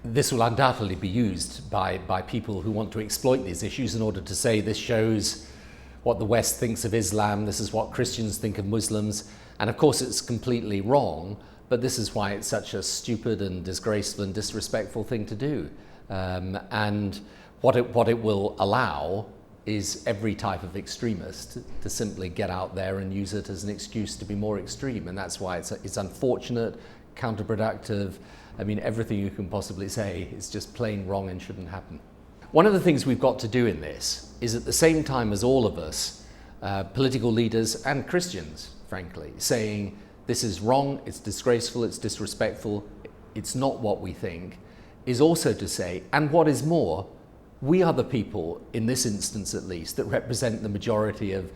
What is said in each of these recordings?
this will undoubtedly be used by people who want to exploit these issues in order to say this shows what the West thinks of Islam, this is what Christians think of Muslims, and of course it's completely wrong, but this is why it's such a stupid and disgraceful and disrespectful thing to do. And what it will allow is every type of extremist to simply get out there and use it as an excuse to be more extreme, and that's why it's unfortunate, counterproductive. I mean, everything you can possibly say is just plain wrong and shouldn't happen. One of the things we've got to do in this is, at the same time as all of us, political leaders and Christians, frankly, saying this is wrong, it's disgraceful, it's disrespectful, it's not what we think, is also to say, and what is more, we are the people, in this instance at least, that represent the majority of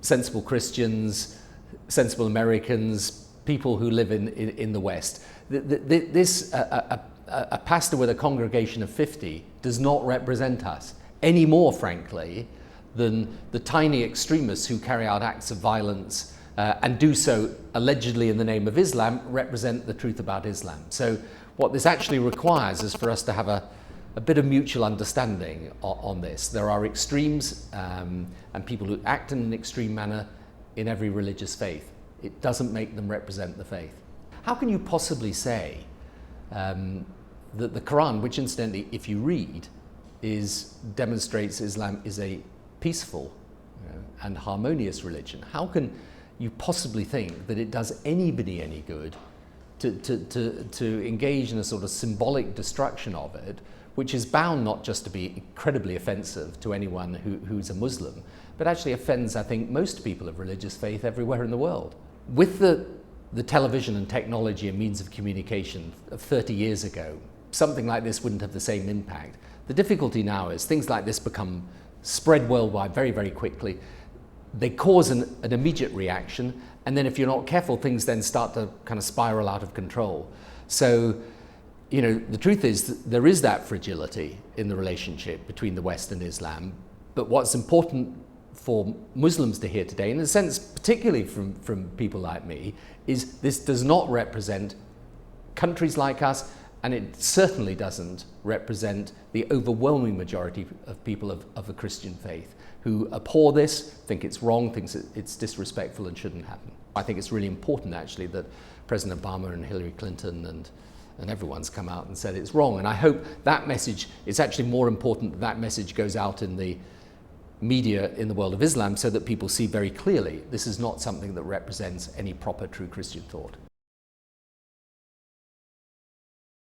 sensible Christians, sensible Americans, people who live in the West. A pastor with a congregation of 50 does not represent us any more, frankly, than the tiny extremists who carry out acts of violence and do so allegedly in the name of Islam represent the truth about Islam. So what this actually requires is for us to have a bit of mutual understanding on this. There are extremes and people who act in an extreme manner in every religious faith. It doesn't make them represent the faith. How can you possibly say that the Koran, which incidentally, if you read, demonstrates Islam is a peaceful and harmonious religion? How can you possibly think that it does anybody any good to engage in a sort of symbolic destruction of it, which is bound not just to be incredibly offensive to anyone who's a Muslim, but actually offends, I think, most people of religious faith everywhere in the world? With the television and technology and means of communication of 30 years ago, something like this wouldn't have the same impact. The difficulty now is things like this become spread worldwide very, very quickly. They cause an immediate reaction, and then if you're not careful, things then start to kind of spiral out of control. So, the truth is that there is that fragility in the relationship between the West and Islam, but what's important for Muslims to hear today, in a sense particularly from people like me, is this does not represent countries like us, and it certainly doesn't represent the overwhelming majority of people of the Christian faith who abhor this, think it's wrong, thinks it's disrespectful and shouldn't happen. I think it's really important actually that President Obama and Hillary Clinton and everyone's come out and said it's wrong, and I hope that message, it's actually more important that message goes out in the media in the world of Islam so that people see very clearly this is not something that represents any proper true Christian thought.